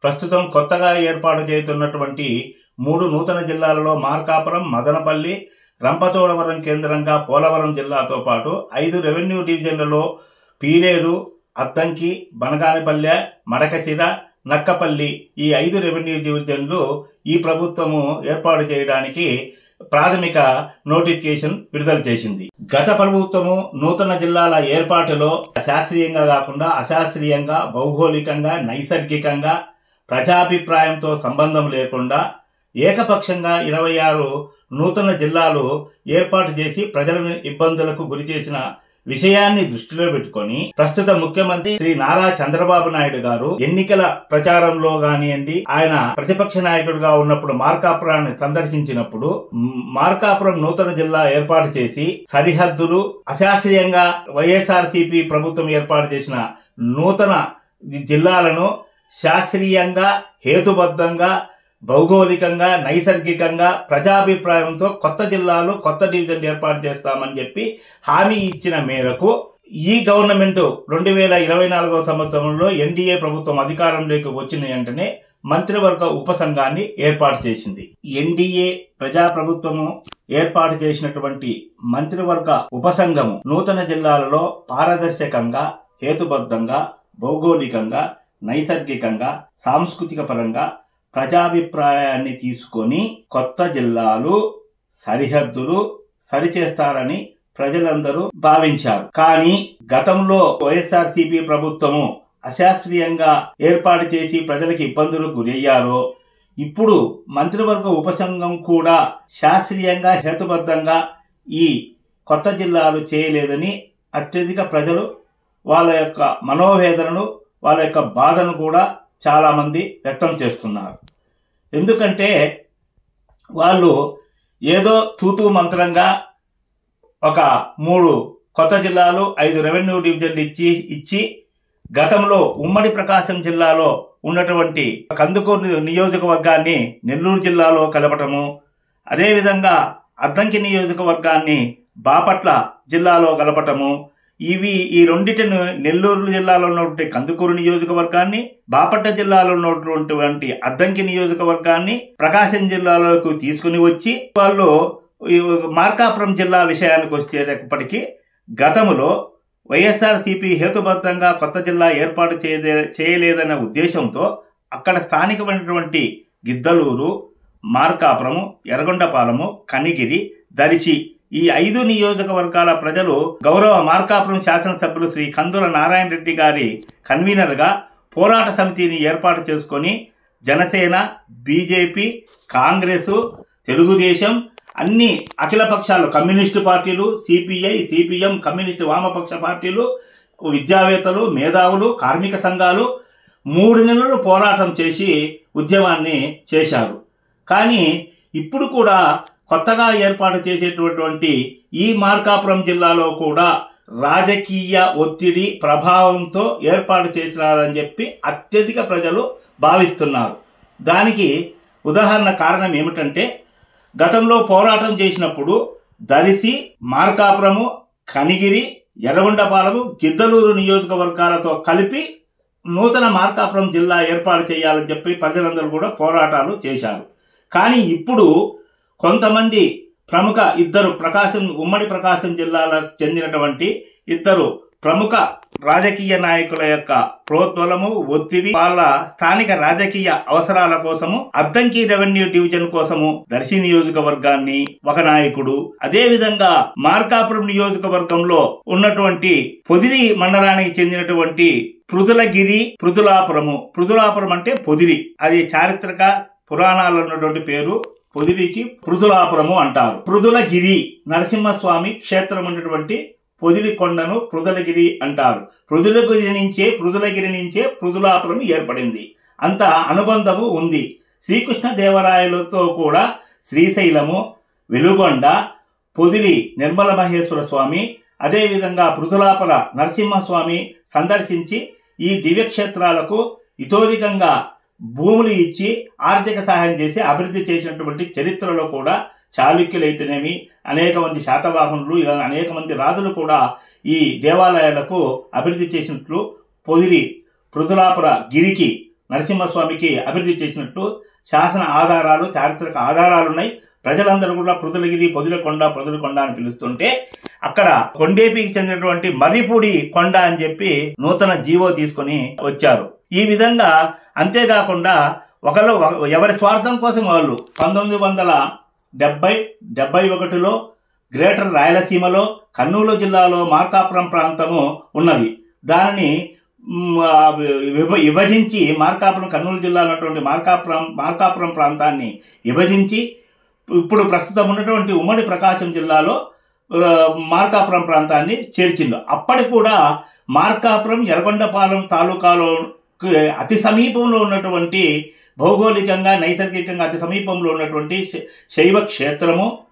ప్రస్తుతం కొత్తగా ఏర్పాటు చేస్తున్నటువంటి 3 నూతన జిల్లాలలో మార్కాపురం, మదనపల్లి, రంపచోడవరం కేంద్రంగా పోలవరం జిల్లాతో పాటు 5 రెవెన్యూ డివిజన్లలో పీలేరు, అద్దంకి, బనగానపల్లె, మడకశిర, నక్కపల్లి ఈ 5 రెవెన్యూ డివిజన్లు ఈ ప్రభుత్వము ఏర్పాటు చేయడానికి ప్రాథమిక నోటిఫికేషన్ విడుదల చేసింది. గత ప్రభుత్వము నూతన జిల్లాల ఏర్పాటులో శాస్త్రీయంగా కాకుండా అశాస్త్రీయంగా, భౌగోళికంగా, నైసర్గికంగా, ప్రజాభిప్రాయంతో సంబంధం లేకుండా ఏకపక్షంగా 26 నూతన జిల్లాలు ఏర్పాటు చేసి ప్రజలను ఇబ్బందులకు గురి చేసిన విషయాన్ని దృష్టిలో పెట్టుకొని ప్రస్తుత ముఖ్యమంత్రి శ్రీ నారా చంద్రబాబు నాయుడు గారు ఎన్నికల ప్రచారంలో గానియండి, ఆయన ప్రతిపక్ష నాయకుడిగా ఉన్నప్పుడు మార్కాపురాన్ని సందర్శించినప్పుడు మార్కాపురం నూతన జిల్లా ఏర్పాటు చేసి సరిహద్దులు అశాస్త్రీయంగా వైఎస్ఆర్సీపీ ప్రభుత్వం ఏర్పాటు చేసిన నూతన జిల్లాలను శాస్త్రీయంగా, హేతుబద్ధంగా, భౌగోళికంగా, నైసర్గికంగా, ప్రజాభిప్రాయంతో కొత్త జిల్లాలు, కొత్త డివిజన్ ఏర్పాటు చేస్తామని చెప్పి హామీ ఇచ్చిన మేరకు ఈ గవర్నమెంట్ 2024 సంవత్సరంలో ఎన్డీఏ ప్రభుత్వం అధికారంలోకి వచ్చిన వెంటనే మంత్రివర్గ ఉపసంఘాన్ని ఏర్పాటు చేసింది. ఎన్డీఏ ప్రజాప్రభుత్వము ఏర్పాటు చేసినటువంటి మంత్రివర్గ ఉపసంఘము నూతన జిల్లాలలో పారదర్శకంగా, హేతుబద్ధంగా, భౌగోళికంగా, నైసర్గికంగా, సాంస్కృతిక పరంగా ప్రజాభిప్రాయాన్ని తీసుకొని కొత్త జిల్లాలు, సరిహద్దులు సరిచేస్తారని ప్రజలందరూ భావించారు. కానీ గతంలో వైఎస్ఆర్సీపీ ప్రభుత్వము అశాస్త్రీయంగా ఏర్పాటు చేసి ప్రజలకు ఇబ్బందులకు గురయ్యారో, ఇప్పుడు మంత్రివర్గ ఉపసంఘం కూడా శాస్త్రీయంగా, హేతుబద్ధంగా ఈ కొత్త జిల్లాలు చేయలేదని అత్యధిక ప్రజలు వాళ్ళ యొక్క మనోవేదనను, వాళ్ళ యొక్క బాధను కూడా చాలా మంది వ్యక్తం చేస్తున్నారు. ఎందుకంటే వాళ్ళు ఏదో తూతూ మంత్రంగా ఒక 3 కొత్త జిల్లాలు, 5 రెవెన్యూ డివిజన్లు ఇచ్చి గతంలో ఉమ్మడి ప్రకాశం జిల్లాలో ఉన్నటువంటి కందుకూరు నియోజకవర్గాన్ని నెల్లూరు జిల్లాలో కలపటము, అదేవిధంగా అద్దంకి నియోజకవర్గాన్ని బాపట్ల జిల్లాలో కలపటము, ఈ రెండింటిని నెల్లూరు జిల్లాలో ఉన్నటువంటి కందుకూరు నియోజకవర్గాన్ని, బాపట్ల జిల్లాలో ఉన్నటువంటి అద్దంకి నియోజకవర్గాన్ని ప్రకాశం జిల్లాలోకి తీసుకుని వచ్చి వాళ్ళు మార్కాపురం జిల్లా విషయానికి వచ్చేటప్పటికీ గతంలో వైఎస్ఆర్సీపీ హేతుబద్ధంగా కొత్త జిల్లా ఏర్పాటు చేయలేదన్న ఉద్దేశంతో అక్కడ స్థానికమైనటువంటి గిద్దలూరు, మార్కాపురము, ఎర్రగొండపాలెము, కనిగిరి, దర్శి ఈ 5 నియోజకవర్గాల ప్రజలు గౌరవ మార్కాపురం శాసనసభ్యులు శ్రీ కందుల నారాయణ రెడ్డి గారి కన్వీనర్ గా పోరాట సమితిని ఏర్పాటు చేసుకుని జనసేన, బీజేపీ, కాంగ్రెస్, తెలుగుదేశం అన్ని అఖిల పక్షాలు, కమ్యూనిస్టు పార్టీలు, సిపిఐ, సిపిఎం, కమ్యూనిస్టు వామపక్ష పార్టీలు, విద్యావేత్తలు, మేధావులు, కార్మిక సంఘాలు 3 నెలలు పోరాటం చేసి ఉద్యమాన్ని చేశారు. కానీ ఇప్పుడు కూడా కొత్తగా ఏర్పాటు చేసేటటువంటి ఈ మార్కాపురం జిల్లాలో కూడా రాజకీయ ఒత్తిడి ప్రభావంతో ఏర్పాటు చేసినారని చెప్పి అత్యధిక ప్రజలు భావిస్తున్నారు. దానికి ఉదాహరణ కారణం ఏమిటంటే గతంలో పోరాటం చేసినప్పుడు దర్శి, మార్కాపురము, కనిగిరి, ఎర్రగొండపాలెము, గిద్దలూరు నియోజకవర్గాలతో కలిపి నూతన మార్కాపురం జిల్లా ఏర్పాటు చేయాలని చెప్పి ప్రజలందరూ కూడా పోరాటాలు చేశారు. కానీ ఇప్పుడు కొంతమంది ప్రముఖ ఉమ్మడి ప్రకాశం జిల్లాలకు చెందినటువంటి 2 ప్రముఖ రాజకీయ నాయకుల యొక్క ప్రోద్బలము, ఒత్తిడి, వాళ్ళ స్థానిక రాజకీయ అవసరాల కోసము అద్దంకి రెవెన్యూ డివిజన్ కోసము దర్శి నియోజకవర్గాన్ని ఒక నాయకుడు, అదే విధంగా మార్కాపురం నియోజకవర్గంలో ఉన్నటువంటి పొదిలి మండలానికి చెందినటువంటి పృథులగిరి, పృథులాపురం అంటే పొదిలి, అది చారిత్రక పురాణాల్లో ఉన్నటువంటి పేరు. పొదిలికి పృథులాపురము అంటారు. పృథులగిరి నరసింహస్వామి క్షేత్రం ఉన్నటువంటి పొదిలి కొండను పృథులగిరి అంటారు. పృథులగిరి నుంచే పృథులాపురం ఏర్పడింది. అంత అనుబంధము ఉంది. శ్రీకృష్ణ దేవరాయలతో కూడా శ్రీశైలము, వెలుగొండ, పొదిలి నిర్మల మహేశ్వర స్వామి, అదేవిధంగా పృథులాపల నరసింహస్వామి సందర్శించి ఈ దివ్యక్షేత్రాలకు ఇతోధికంగా భూములు ఇచ్చి ఆర్థిక సహాయం చేసి అభివృద్ధి చేసినటువంటి చరిత్రలో కూడా చాళుక్యులైతేనేమి, అనేక మంది శాతవాహనులు, ఇలా అనేక మంది రాజులు కూడా ఈ దేవాలయాలకు అభివృద్ధి చేసినట్లు పొదిలి పృథులాపుర గిరికి నరసింహస్వామికి అభివృద్ధి చేసినట్టు శాసన ఆధారాలు, చారిత్రక ఆధారాలున్నాయి. ప్రజలందరూ కూడా పొదిలకొండ అని పిలుస్తుంటే అక్కడ కొండేపికి చెందినటువంటి మర్రిపూడి కొండ అని చెప్పి నూతన జీవో తీసుకుని వచ్చారు. ఈ విధంగా అంతేకాకుండా ఒకళ్ళు ఎవరి స్వార్థం కోసం వాళ్ళు 1971లో గ్రేటర్ రాయలసీమలో కర్నూలు జిల్లాలో మార్కాపురం ప్రాంతము ఉన్నది. దానిని విభజించి కర్నూలు జిల్లాలో ఉన్నటువంటి మార్కాపురం ప్రాంతాన్ని విభజించి ఇప్పుడు ప్రస్తుతం ఉన్నటువంటి ఉమ్మడి ప్రకాశం జిల్లాలో మార్కాపురం ప్రాంతాన్ని చేర్చిండు. అప్పటికి కూడా మార్కాపురం ఎర్రగొండపాలెం తాలూకాలో అతి సమీపంలో ఉన్నటువంటి భౌగోళికంగా నైసర్గికంగా అతి సమీపంలో ఉన్నటువంటి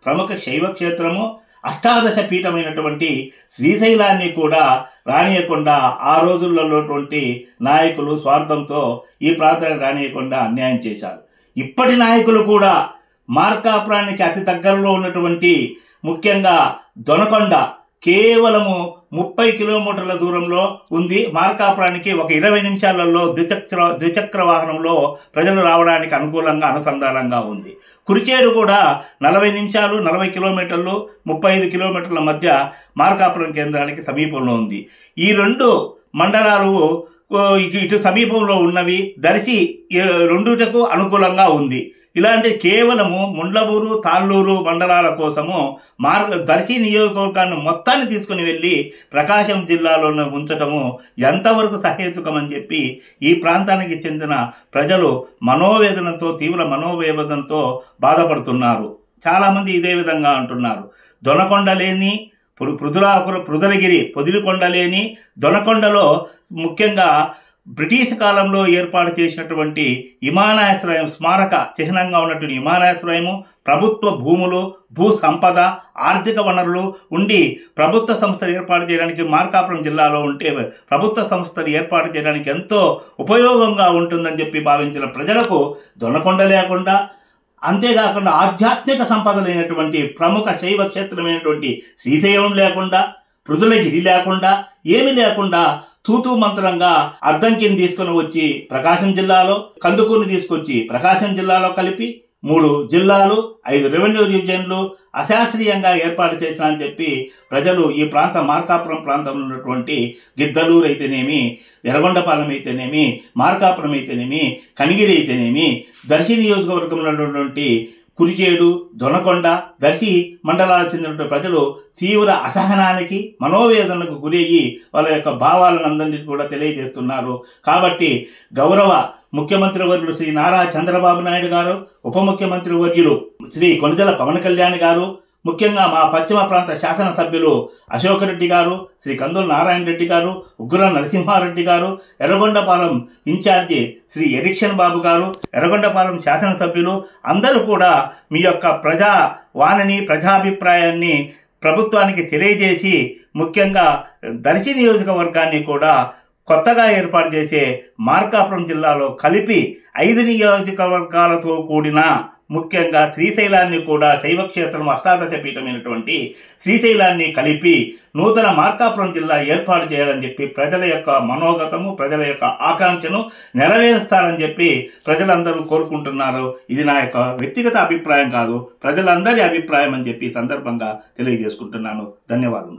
ప్రముఖ శైవ క్షేత్రము అష్టాదశ పీఠమైనటువంటి శ్రీశైలాన్ని కూడా రానియకుండా ఆ రోజుల్లో నాయకులు స్వార్థంతో ఈ ప్రాంతాన్ని రానియకుండా అన్యాయం చేశారు. ఇప్పటి నాయకులు కూడా మార్కాపురానికి అతి దగ్గరలో ఉన్నటువంటి ముఖ్యంగా దొనకొండ కేవలము 30 కిలోమీటర్ల దూరంలో ఉంది. మార్కాపురానికి ఒక 20 నిమిషాలలో ద్విచక్ర వాహనంలో ప్రజలు రావడానికి అనుకూలంగా అనుసంధానంగా ఉంది. కురిచేడు కూడా 40 నిమిషాలు 40 కిలోమీటర్లు 35 కిలోమీటర్ల మధ్య మార్కాపురం కేంద్రానికి సమీపంలో ఉంది. ఈ రెండు మండలాలు ఇటు సమీపంలో ఉన్నవి. దర్శి రెండుటకు అనుకూలంగా ఉంది. ఇలాంటి కేవలము ముండ్లవూరు, తాళ్ళూరు మండలాల కోసము దర్శి నియోజకవర్గాన్ని మొత్తాన్ని తీసుకుని వెళ్లి ప్రకాశం జిల్లాలోనే ఉంచటము ఎంతవరకు సహేతుకమని చెప్పి ఈ ప్రాంతానికి చెందిన ప్రజలు తీవ్ర మనోవేదనతో బాధపడుతున్నారు. చాలా మంది ఇదే విధంగా అంటున్నారు. దొనకొండ లేని పొదిలికొండ లేని దొనకొండలో ముఖ్యంగా బ్రిటిష్ కాలంలో ఏర్పాటు చేసినటువంటి విమానాశ్రయం స్మారక చిహ్నంగా ఉన్నటువంటి విమానాశ్రయము, ప్రభుత్వ భూములు, భూ సంపద, ఆర్థిక వనరులు ఉండి ప్రభుత్వ సంస్థలు ఏర్పాటు చేయడానికి మార్కాపురం జిల్లాలో ఉంటే ప్రభుత్వ సంస్థలు ఏర్పాటు చేయడానికి ఎంతో ఉపయోగంగా ఉంటుందని చెప్పి భావించిన ప్రజలకు దొనకొండ లేకుండా, అంతేకాకుండా ఆధ్యాత్మిక సంపదలైనటువంటి ప్రముఖ శైవ క్షేత్రమైనటువంటి శ్రీశైలం లేకుండా, పృథులగిరి లేకుండా, ఏమి లేకుండా తూతూ మంత్రంగా అద్దంకిని తీసుకుని వచ్చి ప్రకాశం జిల్లాలో, కందుకూరుని తీసుకొచ్చి ప్రకాశం జిల్లాలో కలిపి 3 జిల్లాలు 5 రెవెన్యూ డివిజన్లు అశాస్త్రీయంగా ఏర్పాటు చేసినని చెప్పి ప్రజలు ఈ మార్కాపురం ప్రాంతంలో ఉన్నటువంటి గిద్దలూరు అయితేనేమి, ఎర్రగొండపాలెం అయితేనేమి, మార్కాపురం అయితేనేమి, కనిగిరి అయితేనేమి, దర్శి నియోజకవర్గంలో ఉన్నటువంటి కురిచేడు, దొనకొండ, దర్శి మండలాలకు చెందిన ప్రజలు తీవ్ర అసహనానికి, మనోవేదనకు గురయ్యి వాళ్ళ యొక్క భావాలనందరినీ కూడా తెలియజేస్తున్నారు. కాబట్టి గౌరవ ముఖ్యమంత్రి వర్యులు శ్రీ నారా చంద్రబాబు నాయుడు గారు, ఉప ముఖ్యమంత్రి వర్యులు శ్రీ కొణిదెల పవన్ కళ్యాణ్ గారు, ముఖ్యంగా మా పశ్చిమ ప్రాంత శాసనసభ్యులు అశోక్ రెడ్డి గారు, శ్రీ కందుల నారాయణ రెడ్డి గారు, ఉగ్ర నరసింహారెడ్డి గారు, ఎర్రగొండపాలెం ఇన్ఛార్జి శ్రీ ఎరిక్షన్ బాబు గారు, ఎర్రగొండపాలెం శాసనసభ్యులు అందరూ కూడా మీ యొక్క ప్రజాభిప్రాయాన్ని ప్రభుత్వానికి తెలియజేసి ముఖ్యంగా దర్శి నియోజకవర్గాన్ని కూడా కొత్తగా ఏర్పాటు చేసే మార్కాపురం జిల్లాలో కలిపి 5 నియోజకవర్గాలతో కూడిన ముఖ్యంగా శ్రీశైలాన్ని కూడా శైవక్షేత్రం అష్టాదశ పీఠమైనటువంటి శ్రీశైలాన్ని కలిపి నూతన మార్కాపురం జిల్లా ఏర్పాటు చేయాలని చెప్పి ప్రజల యొక్క మనోగతము, ప్రజల యొక్క ఆకాంక్షను నెరవేరుస్తారని చెప్పి ప్రజలందరూ కోరుకుంటున్నారు. ఇది నా యొక్క వ్యక్తిగత అభిప్రాయం కాదు, ప్రజలందరి అభిప్రాయం అని చెప్పి సందర్భంగా తెలియజేసుకుంటున్నాను. ధన్యవాదాలు.